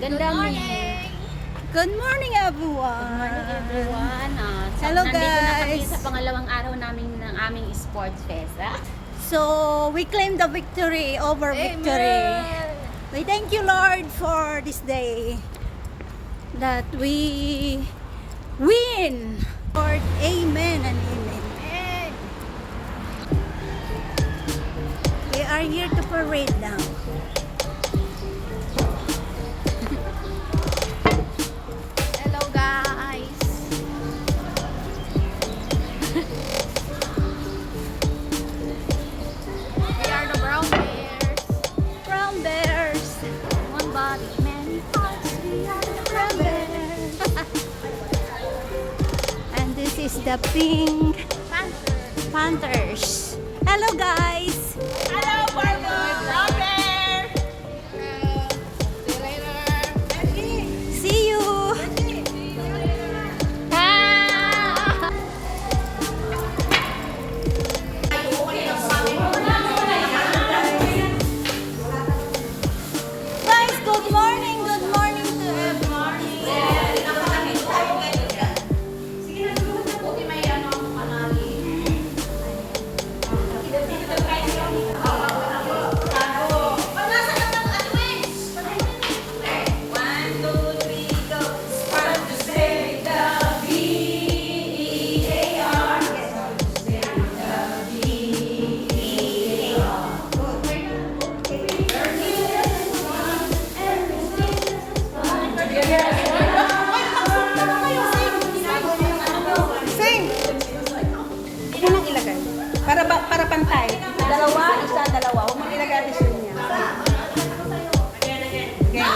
Ganda morning! Good morning, everyone! Good morning, everyone. Hello, nandito na kami guys. sa pangalawang araw namin ng aming sports fest. So, we claim the victory over victory. We thank you, Lord, for this day that we win. Lord, amen and amen. We are here to parade now. Hello, guys! We are the Brown Bears. Brown Bears. One body, many parts. We are the Brown Bears. And this is the Pink Panther. Panthers. Hello, guys. Hello, Brown Bear! See you. Guys, good morning. Good morning to everyone. Sing! Huwag mo nang ilagay. Para pantay. Dalawa, isa, dalawa. Huwag mo ilagay addition niya. Okay.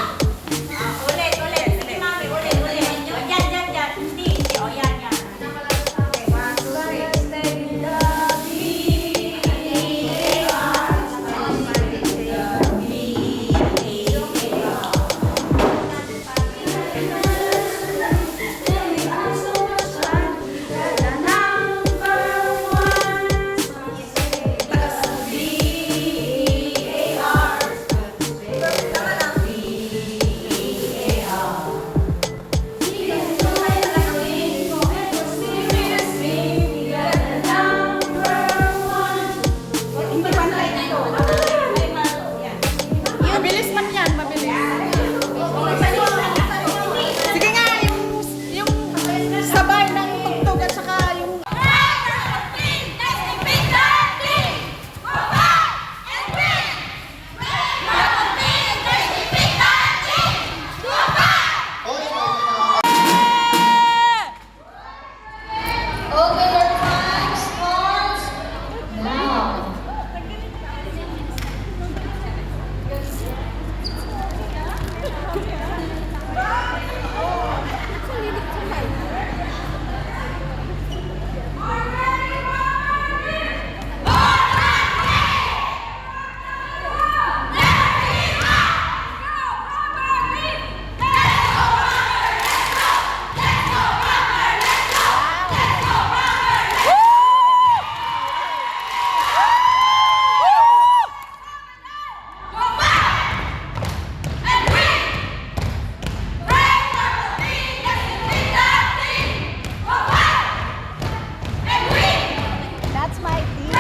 Hindi pantay dito. Mabilis man yan, mabilis. Sige nga, yung sabay ng tugtog at saka yung... That's my team.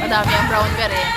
Madami ang brown bear eh.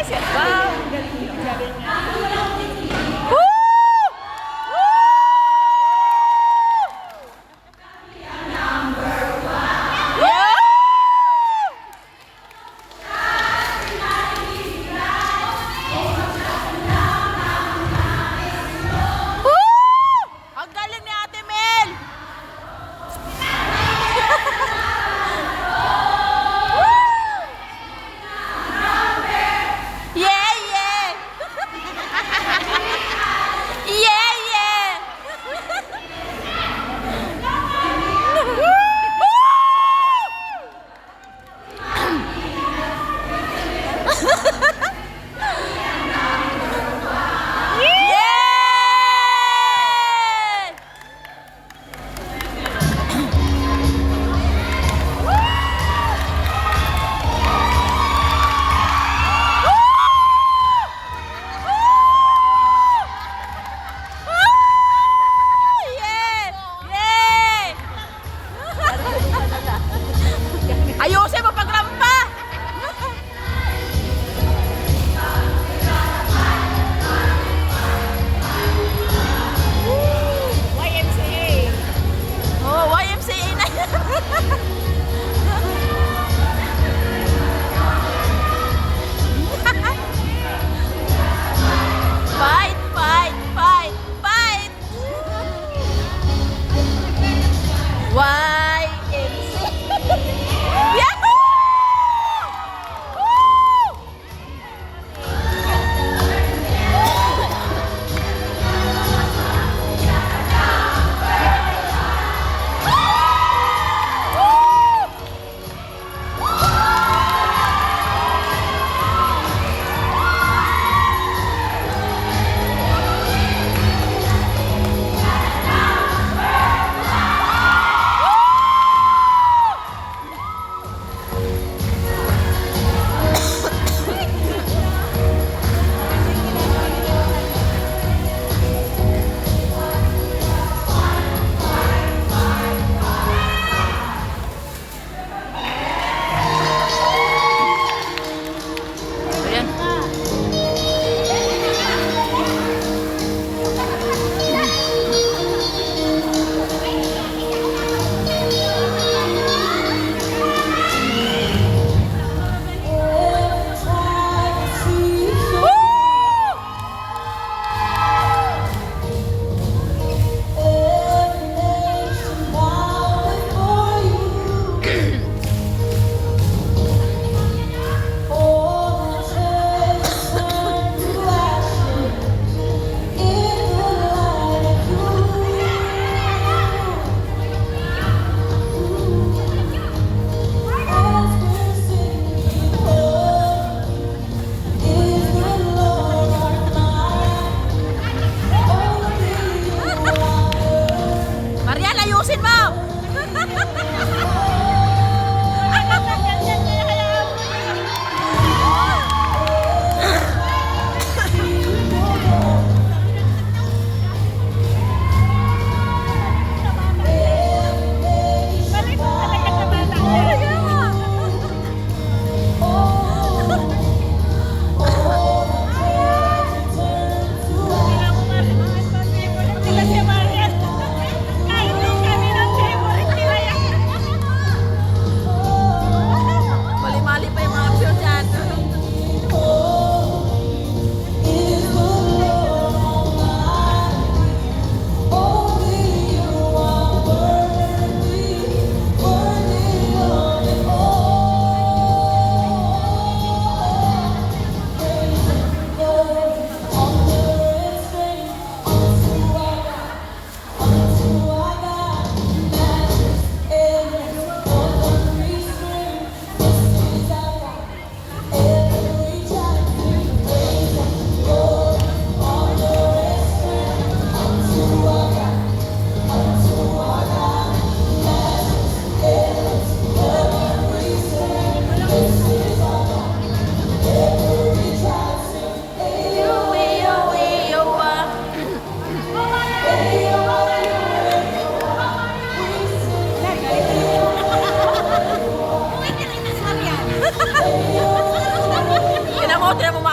Wow! Ang galing ni Ate Mel! Yeah,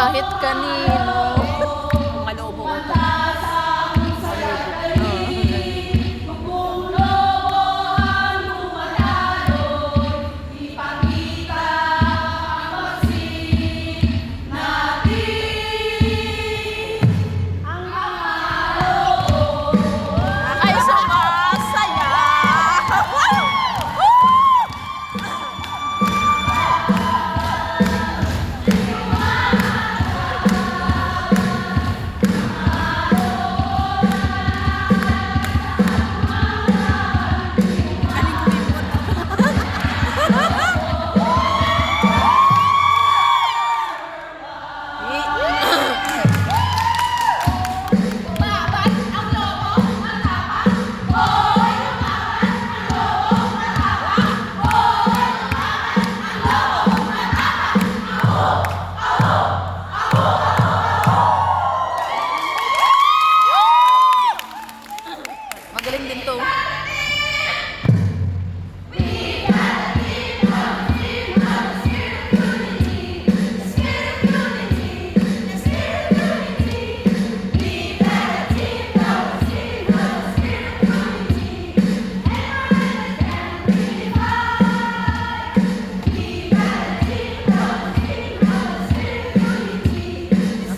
Kahit kanino. Malobo ko ito. Ay, sumasaya! Magaling din to.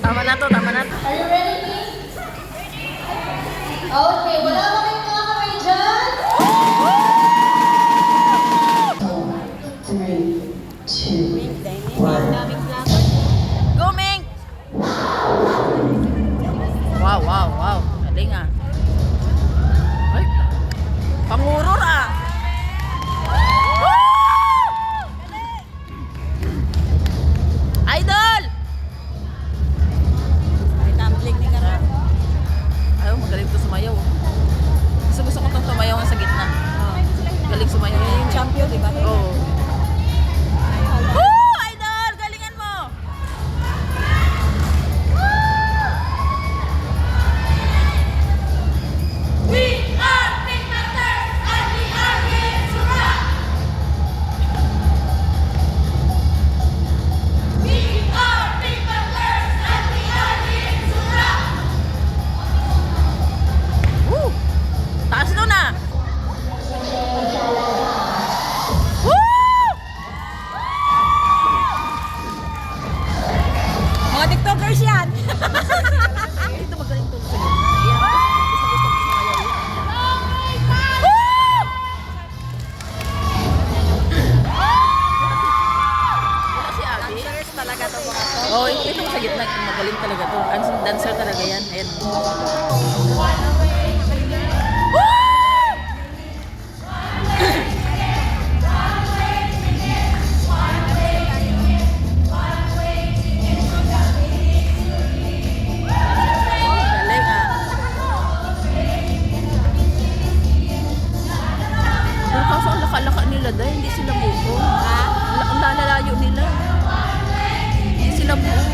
Tama na to, tama na to. Are you ready? Okay, wala ba kayong mga kamay dyan? 3, 2, 1. Go, Ming! Wow, wow, wow. Galing ah. Ay, panguror ah. Idol! May tumbling ni Kara. Ayaw, magaling to sumayaw. Gusto ko itong sumayaw sa gitna. Galing sumayaw. Yung champion, di ba? Oo. Woo! Idol! Galingan mo! Woo! Taas doon na! Woo! Mga tiktokers yan! Ito magaling to sa gitna. Ayan. Gusto ko sumayaw yan. Wala si Abby. Dancers talaga to mga to. Oh, ito sa gitna. Magaling talaga to. Dancer talaga yan. Ayan. Galing ah. Pero kaso ang laka-laka nila dahil hindi sila buo. Ang lalayo nila. Hindi sila buo.